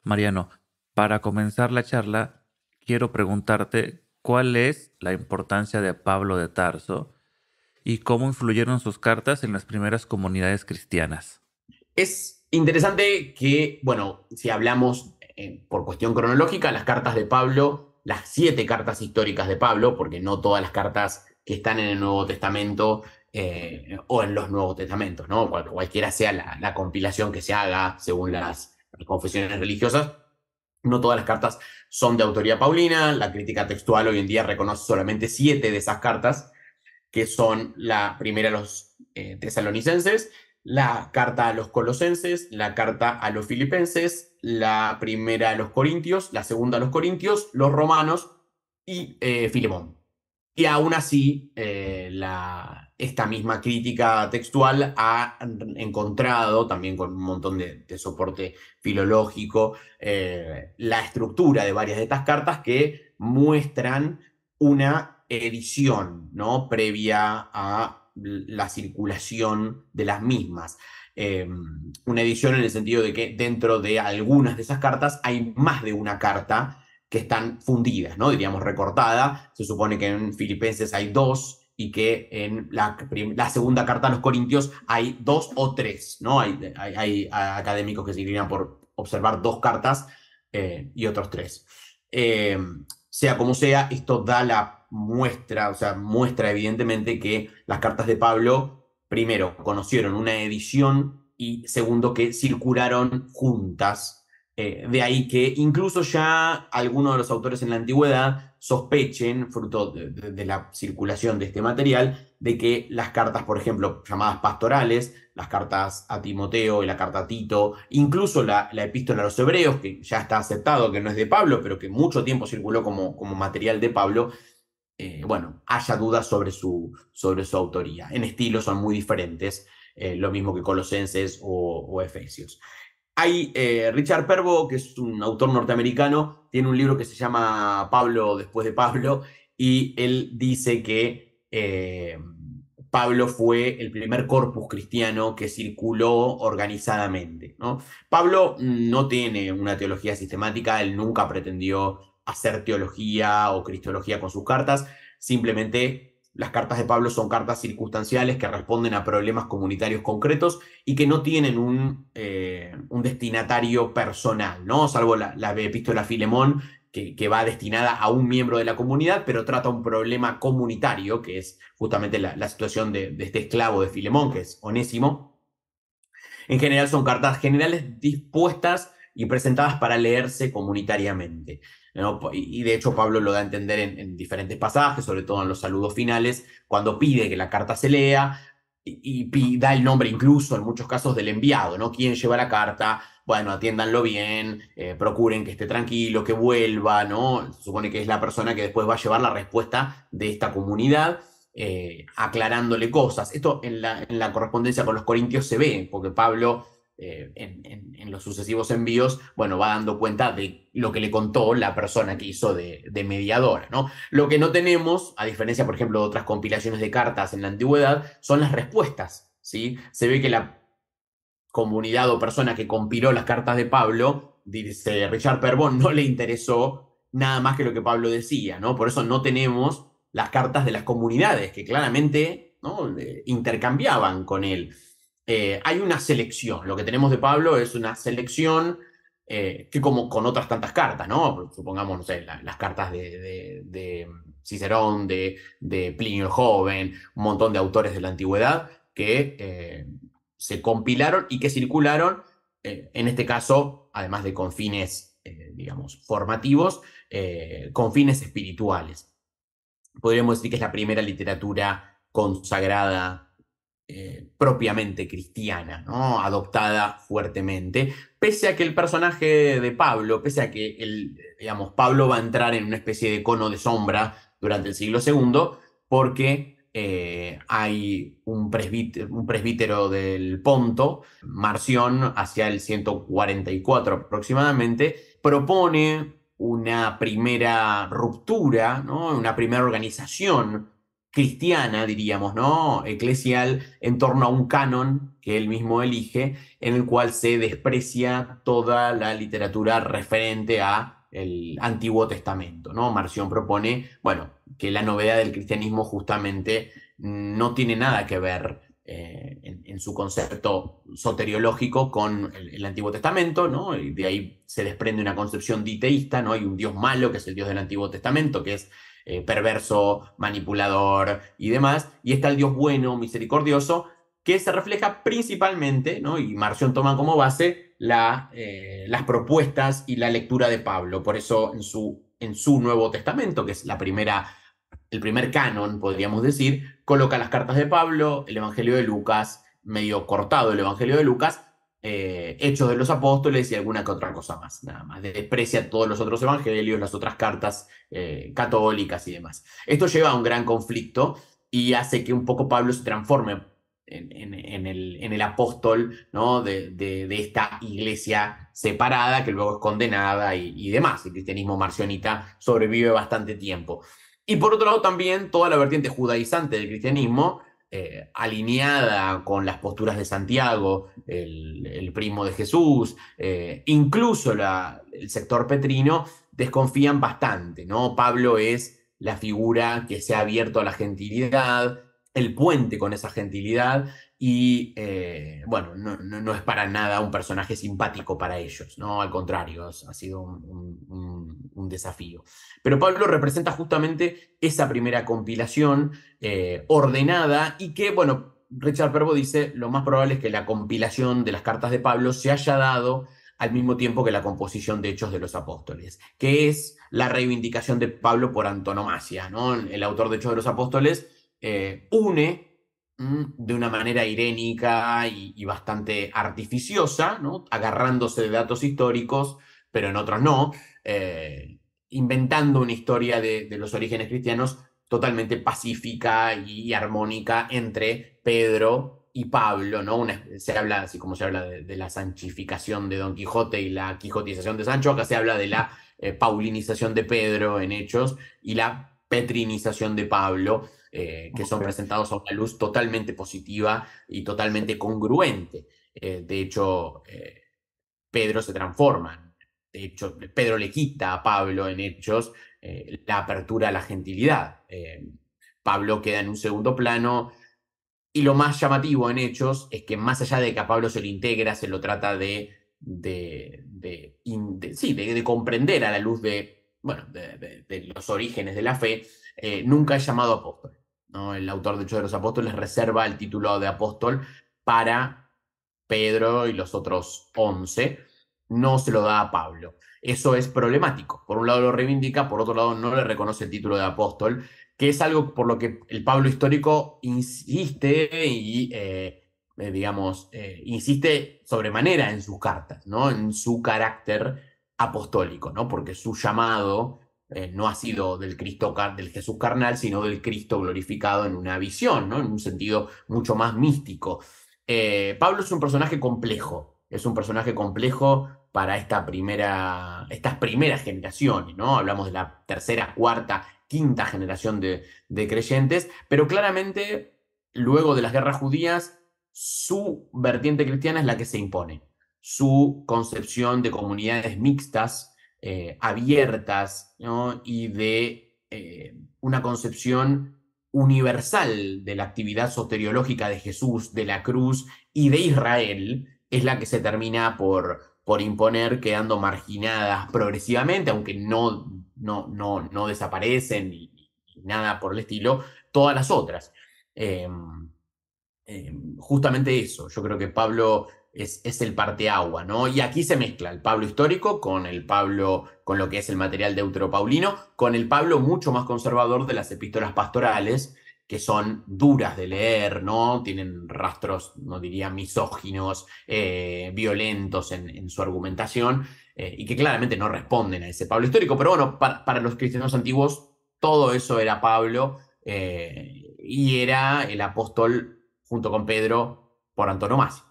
Mariano, para comenzar la charla, quiero preguntarte cuál es la importancia de Pablo de Tarso y cómo influyeron sus cartas en las primeras comunidades cristianas. Es interesante que, bueno, si hablamos por cuestión cronológica, las cartas de Pablo, las 7 cartas históricas de Pablo, porque no todas las cartas que están en el Nuevo Testamento o en los Nuevos Testamentos, ¿no? Cualquiera sea la compilación que se haga según las confesiones religiosas, no todas las cartas son de autoría paulina. La crítica textual hoy en día reconoce solamente 7 de esas cartas, que son la primera a los tesalonicenses, la carta a los colosenses, la carta a los filipenses, la primera a los corintios, la segunda a los corintios, los romanos y Filemón. Y aún así, esta misma crítica textual ha encontrado, también con un montón de soporte filológico, la estructura de varias de estas cartas que muestran una edición, ¿no?, previa a la circulación de las mismas. Una edición en el sentido de que dentro de algunas de esas cartas hay más de una carta que están fundidas, ¿no? Diríamos recortada. Se supone que en Filipenses hay 2 y que en la segunda carta a los Corintios hay 2 o 3, ¿no? Hay académicos que se inclinan por observar 2 cartas y otros 3. Sea como sea, esto da la muestra, o sea, muestra evidentemente que las cartas de Pablo, primero, conocieron una edición y segundo, que circularon juntas. De ahí que incluso ya algunos de los autores en la antigüedad sospechen, fruto de la circulación de este material, de que las cartas, por ejemplo, llamadas pastorales, las cartas a Timoteo y la carta a Tito, incluso la epístola a los hebreos, que ya está aceptado que no es de Pablo, pero que mucho tiempo circuló como material de Pablo, bueno, haya dudas sobre su autoría. En estilo son muy diferentes, lo mismo que Colosenses o Efesios. Hay Richard Pervo, que es un autor norteamericano, tiene un libro que se llama Pablo después de Pablo, y él dice que Pablo fue el primer corpus cristiano que circuló organizadamente, ¿no? Pablo no tiene una teología sistemática, él nunca pretendió hacer teología o cristología con sus cartas, simplemente las cartas de Pablo son cartas circunstanciales que responden a problemas comunitarios concretos y que no tienen un destinatario personal, ¿no? Salvo la epístola a Filemón, que va destinada a un miembro de la comunidad, pero trata un problema comunitario, que es justamente la situación de este esclavo de Filemón, que es Onésimo. En general son cartas generales dispuestas y presentadas para leerse comunitariamente, ¿no? Y de hecho Pablo lo da a entender en diferentes pasajes, sobre todo en los saludos finales, cuando pide que la carta se lea y da el nombre incluso en muchos casos del enviado, ¿no? ¿Quién lleva la carta? Bueno, atiéndanlo bien, procuren que esté tranquilo, que vuelva, ¿no? Se supone que es la persona que después va a llevar la respuesta de esta comunidad, aclarándole cosas. Esto en la correspondencia con los corintios se ve, porque Pablo en los sucesivos envíos, bueno, va dando cuenta de lo que le contó la persona que hizo de mediadora, ¿no? Lo que no tenemos, a diferencia, por ejemplo, de otras compilaciones de cartas en la antigüedad, son las respuestas, ¿sí? Se ve que la comunidad o persona que compiló las cartas de Pablo, dice Richard Perbon, no le interesó nada más que lo que Pablo decía, ¿no? Por eso no tenemos las cartas de las comunidades, que claramente, ¿no?, intercambiaban con él. Hay una selección, lo que tenemos de Pablo es una selección que como con otras tantas cartas, ¿no? Supongamos, no sé, las cartas de Cicerón, de Plinio el Joven, un montón de autores de la antigüedad que se compilaron y que circularon, en este caso, además de con fines, digamos, formativos, con fines espirituales. Podríamos decir que es la primera literatura consagrada, propiamente cristiana, ¿no?, adoptada fuertemente, pese a que el personaje de Pablo, pese a que digamos, Pablo va a entrar en una especie de cono de sombra durante el siglo segundo, porque hay un presbítero del Ponto, Marción, hacia el 144 aproximadamente, propone una primera ruptura, ¿no?, una primera organización cristiana, diríamos, ¿no? Eclesial, en torno a un canon que él mismo elige, en el cual se desprecia toda la literatura referente a el Antiguo Testamento, ¿no? Marción propone, bueno, que la novedad del cristianismo justamente no tiene nada que ver en su concepto soteriológico con el Antiguo Testamento, ¿no? Y de ahí se desprende una concepción diteísta, ¿no? Hay un Dios malo, que es el Dios del Antiguo Testamento, que es perverso, manipulador y demás, y está el Dios bueno, misericordioso, que se refleja principalmente, ¿no? Y Marción toma como base las propuestas y la lectura de Pablo. Por eso en su Nuevo Testamento, que es el primer canon, podríamos decir, coloca las cartas de Pablo, el Evangelio de Lucas, medio cortado el Evangelio de Lucas, Hechos de los Apóstoles y alguna que otra cosa más, nada más. Desprecia todos los otros evangelios, las otras cartas católicas y demás. Esto lleva a un gran conflicto y hace que un poco Pablo se transforme en el apóstol, ¿no? de esta iglesia separada que luego es condenada y demás. El cristianismo marcionita sobrevive bastante tiempo. Y por otro lado también toda la vertiente judaizante del cristianismo, alineada con las posturas de Santiago, el primo de Jesús, incluso el sector petrino, desconfían bastante, ¿no? Pablo es la figura que se ha abierto a la gentilidad, el puente con esa gentilidad, y bueno, no es para nada un personaje simpático para ellos, ¿no? Al contrario, ha sido un desafío. Pero Pablo representa justamente esa primera compilación ordenada y que, bueno, Richard Perbo dice, lo más probable es que la compilación de las cartas de Pablo se haya dado al mismo tiempo que la composición de Hechos de los Apóstoles, que es la reivindicación de Pablo por antonomasia, ¿no? El autor de Hechos de los Apóstoles une de una manera irénica y bastante artificiosa, ¿no? Agarrándose de datos históricos, pero en otros no, inventando una historia de los orígenes cristianos totalmente pacífica y armónica entre Pedro y Pablo, ¿no? Se habla, así como se habla de la sanchificación de Don Quijote y la quijotización de Sancho, acá se habla de la paulinización de Pedro en Hechos y la petrinización de Pablo, que son presentados a una luz totalmente positiva y totalmente congruente. De hecho, Pedro se transforma. De hecho, Pedro le quita a Pablo en Hechos la apertura a la gentilidad. Pablo queda en un segundo plano y lo más llamativo en Hechos es que más allá de que a Pablo se lo integra, se lo trata de comprender a la luz bueno, de los orígenes de la fe, nunca es llamado apóstol, ¿no? El autor de Hechos de los Apóstoles reserva el título de apóstol para Pedro y los otros 11, no se lo da a Pablo. Eso es problemático. Por un lado lo reivindica, por otro lado no le reconoce el título de apóstol, que es algo por lo que el Pablo histórico insiste y, digamos, insiste sobremanera en sus cartas, ¿no? En su carácter apostólico, ¿no? Porque su llamado no ha sido del Jesús carnal, sino del Cristo glorificado en una visión, ¿no? En un sentido mucho más místico. Pablo es un personaje complejo, para estas primeras generaciones, ¿no? Hablamos de la tercera, cuarta, quinta generación de creyentes, pero claramente luego de las guerras judías, su vertiente cristiana es la que se impone. Su concepción de comunidades mixtas, abiertas, ¿no? Y de una concepción universal de la actividad soteriológica de Jesús, de la cruz y de Israel, es la que se termina por imponer, quedando marginadas progresivamente, aunque no desaparecen ni nada por el estilo, todas las otras. Justamente eso, yo creo que Pablo es el parteagua, ¿no? Y aquí se mezcla el Pablo histórico con con lo que es el material deuteropaulino, con el Pablo mucho más conservador de las epístolas pastorales, que son duras de leer, ¿no? Tienen rastros, no diría misóginos, violentos en su argumentación, y que claramente no responden a ese Pablo histórico. Pero bueno, para los cristianos antiguos, todo eso era Pablo, y era el apóstol junto con Pedro por antonomasia.